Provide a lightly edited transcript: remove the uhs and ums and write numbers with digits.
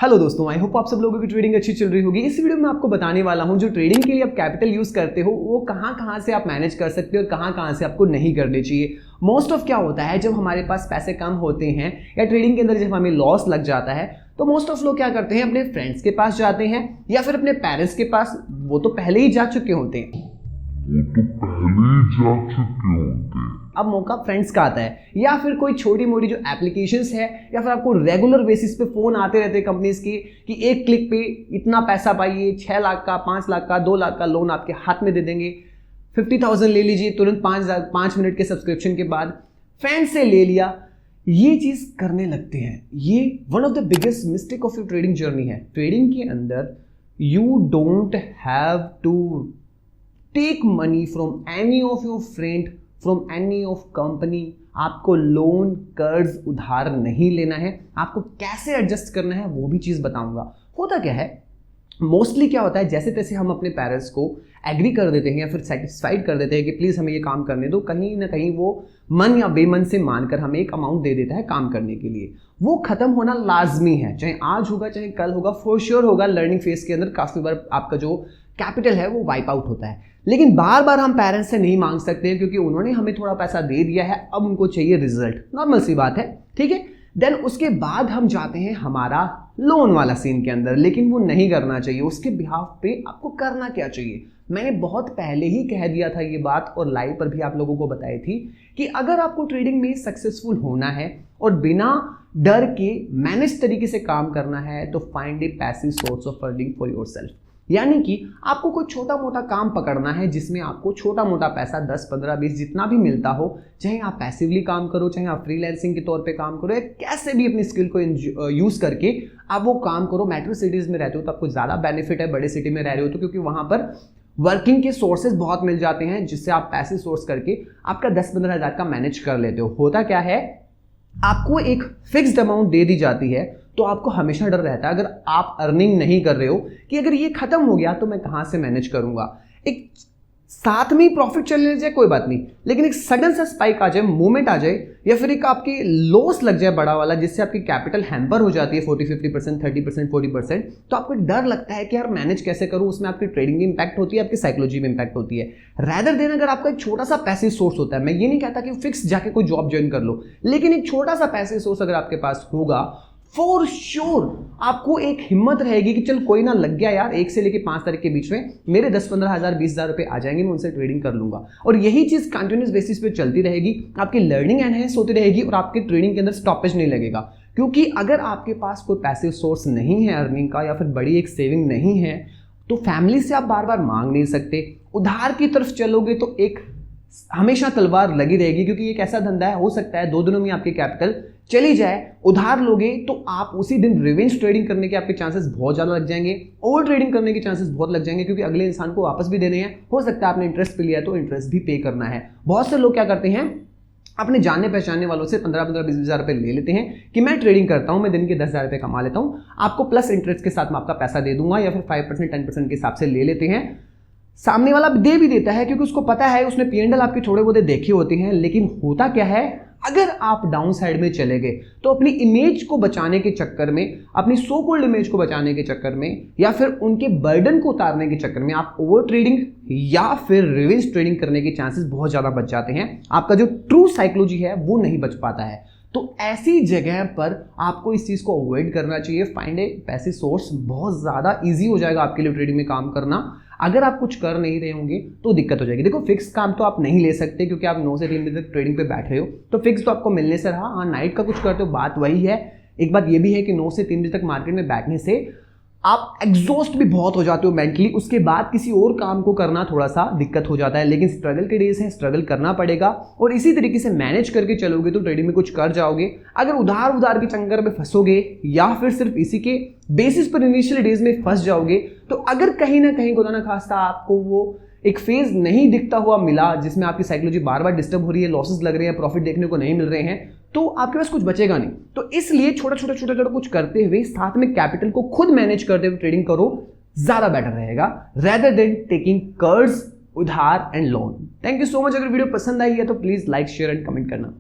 Hello दोस्तों, I hope आप सब लोगों की ट्रेडिंग अच्छी चल रही होगी। इस वीडियो में आपको बताने वाला हूं जो ट्रेडिंग के लिए आप कैपिटल यूज करते हो वो कहां से आप मैनेज कर सकते हो और कहां से आपको नहीं करने चाहिए। मोस्ट ऑफ क्या होता है, जब हमारे पास पैसे कम होते हैं या ट्रेडिंग के अंदर जब हमें लॉस लग जाता है तो मोस्ट ऑफ लोग क्या करते हैं, अपने फ्रेंड्स के पास जाते हैं या फिर अपने पेरेंट्स के पास। वो तो पहले ही जा चुके होते हैं। अब मौका फ्रेंड्स का आता है या फिर कोई छोटी मोटी जो एप्लीकेशंस है या फिर आपको रेगुलर बेसिस पे फोन आते रहते हैं कंपनीज की कि एक क्लिक पे इतना पैसा पाइए, 6 लाख का, 5 लाख का, 2 लाख का लोन आपके हाथ में दे देंगे, 50,000 ले लीजिए तुरंत 5 मिनट के सब्सक्रिप्शन के बाद। फ्रेंड्स से ले लिया, ये चीज करने लगते हैं। ये one of the biggest mistake of your trading journey है। ट्रेडिंग के अंदर you don't have to take money from any of your friend, from any of company. आपको लोन, कर्ज, उधार नहीं लेना है। आपको कैसे एडजस्ट करना है वो भी चीज बताऊंगा। होता क्या है, मोस्टली क्या होता है, जैसे तैसे हम अपने पेरेंट्स को एग्री कर देते हैं या फिर सेटिस्फाइड कर देते हैं कि प्लीज हमें ये काम करने दो। कहीं ना कहीं वो मन या बेमन से मानकर हमें एक अमाउंट दे देता है काम करने के लिए। वो खत्म होना लाजमी है, चाहे आज होगा चाहे कल होगा, फॉर श्योर होगा। लर्निंग फेज के अंदर काफी बार आपका जो कैपिटल है वो वाइप आउट होता है, लेकिन बार बार हम पेरेंट्स से नहीं मांग सकते क्योंकि उन्होंने हमें थोड़ा पैसा दे दिया है, अब उनको चाहिए रिजल्ट। नॉर्मल सी बात है, ठीक है। देन उसके बाद हम जाते हैं हमारा लोन वाला सीन के अंदर, लेकिन वो नहीं करना चाहिए। उसके बिहाफ पे आपको करना क्या चाहिए, मैंने बहुत पहले ही कह दिया था ये बात और लाइव पर भी आप लोगों को बताई थी कि अगर आपको ट्रेडिंग में सक्सेसफुल होना है और बिना डर के मैनेज तरीके से काम करना है तो find A passive source of earning for yourself. यानी कि आपको कोई छोटा मोटा काम पकड़ना है जिसमें आपको छोटा मोटा पैसा 10, 15, 20 जितना भी मिलता हो, चाहे आप पैसिवली काम करो, चाहे आप फ्रीलांसिंग के तौर पे काम करो, या कैसे भी अपनी स्किल को यूज करके आप वो काम करो। मेट्रो सिटीज में रहते हो तो आपको ज़्यादा बेनिफिट है, बड़े सिटी में रह रहे हो तो, क्योंकि वहाँ पर वर्किंग के सोर्सेज बहुत मिल जाते हैं जिससे आप पैसे सोर्स करके आपका 10-15 हज़ार का मैनेज कर लेते हो। होता क्या है, आपको एक फिक्स्ड अमाउंट दे दी जाती है तो आपको हमेशा डर रहता है, अगर आप अर्निंग नहीं कर रहे हो, कि अगर ये खत्म हो गया तो मैं कहां से मैनेज करूंगा। एक साथ में प्रॉफिट चलने जाए कोई बात नहीं, लेकिन एक सडन सा स्पाइक आ जाए, मूवमेंट आ जाए, या फिर एक आपकी लॉस लग जाए बड़ा वाला जिससे आपकी कैपिटल हैम्पर हो जाती है 40-50%, 30%, 40%, तो आपको डर लगता है कि यार मैनेज कैसे करूं। उसमें आपकी ट्रेडिंग में इंपैक्ट होती है, आपकी साइकोलॉजी में इंपैक्ट होती है। रैदर देन अगर आपका एक छोटा सा पैसिव सोर्स होता है, मैं ये नहीं कहता कि फिक्स जाके कोई जॉब ज्वाइन कर लो, लेकिन एक छोटा सा पैसिव सोर्स अगर आपके पास होगा, फॉर श्योर आपको एक हिम्मत रहेगी कि चल कोई ना, लग गया यार, 1 से लेके 5 तारीख के बीच में मेरे 10-15 हज़ार, 20 हज़ार रुपए आ जाएंगे, मैं उनसे ट्रेडिंग कर लूंगा। और यही चीज कंटिन्यूस बेसिस पे चलती रहेगी, आपकी लर्निंग एनहेंस होती रहेगी और आपके ट्रेडिंग के अंदर स्टॉपेज नहीं लगेगा। क्योंकि अगर आपके पास कोई पैसिव सोर्स नहीं है अर्निंग का, या फिर बड़ी एक सेविंग नहीं है, तो फैमिली से आप बार बार मांग नहीं सकते। उधार की तरफ चलोगे तो एक हमेशा तलवार लगी रहेगी, क्योंकि एक ऐसा धंधा है, हो सकता है 2 दिनों में आपकी कैपिटल चली जाए। उधार लोगे तो आप उसी दिन रिवेंज ट्रेडिंग करने के आपके चांसेस बहुत ज्यादा लग जाएंगे, ओवर ट्रेडिंग करने के चांसेस बहुत लग जाएंगे, क्योंकि अगले इंसान को वापस भी देने हैं। हो सकता है आपने इंटरेस्ट पे लिया है तो इंटरेस्ट भी पे करना है। बहुत से लोग क्या करते हैं, अपने जानने पहचानने वालों से 15-15, 20 हज़ार रुपए ले लेते हैं कि मैं ट्रेडिंग करता हूं, मैं दिन के 10 हज़ार रुपए कमा लेता हूं, आपको प्लस इंटरेस्ट के साथ मैं आपका पैसा दे दूंगा, या फिर 5%, 10% के हिसाब से ले लेते हैं। सामने वाला दे भी देता है क्योंकि उसको पता है, उसने P&L आपके थोड़े बहुत देखे होते हैं। लेकिन होता क्या है, अगर आप डाउन साइड में चले गए तो अपनी इमेज को बचाने के चक्कर में, अपनी सो कॉल्ड इमेज को बचाने के चक्कर में, या फिर उनके बर्डन को उतारने के चक्कर में आप ओवर ट्रेडिंग या फिर रिवेंज ट्रेडिंग करने के चांसेस बहुत ज्यादा बच जाते हैं। आपका जो ट्रू साइकोलॉजी है वो नहीं बच पाता है। तो ऐसी जगह पर आपको इस चीज को अवॉइड करना चाहिए। फाइंड ए पैसिव सोर्स, बहुत ज्यादा इजी हो जाएगा आपके लिए ट्रेडिंग में काम करना। अगर आप कुछ कर नहीं रहे होंगे तो दिक्कत हो जाएगी। देखो, फिक्स काम तो आप नहीं ले सकते क्योंकि आप 9 से 3 बजे तक ट्रेडिंग पे बैठ रहे हो, तो फिक्स तो आपको मिलने से रहा। हाँ, नाइट का कुछ करते हो, बात वही है। एक बात ये भी है कि 9 से 3 बजे तक मार्केट में बैठने से आप एग्जॉस्ट भी बहुत हो जाते हो मेंटली। उसके बाद किसी और काम को करना थोड़ा सा दिक्कत हो जाता है, लेकिन स्ट्रगल के डेज हैं, स्ट्रगल करना पड़ेगा। और इसी तरीके से मैनेज करके चलोगे तो ट्रेडिंग में कुछ कर जाओगे। अगर उधार के चंगर में फंसोगे या फिर सिर्फ इसी के बेसिस पर इनिशियल डेज में फंस जाओगे, तो अगर कहीं ना कहीं खुदा ना खास्ता आपको वो एक फेज नहीं दिखता हुआ मिला जिसमें आपकी साइकोलॉजी बार बार डिस्टर्ब हो रही है, लॉसेस लग रहे हैं, प्रॉफिट देखने को नहीं मिल रहे हैं, तो आपके पास कुछ बचेगा नहीं। तो इसलिए छोटा कुछ करते हुए साथ में कैपिटल को खुद मैनेज करते हुए ट्रेडिंग करो, ज्यादा बेटर रहेगा, रेदर देन टेकिंग कर्ज, उधार and loan. Thank you so much. अगर वीडियो पसंद आई है तो please like, share and comment करना।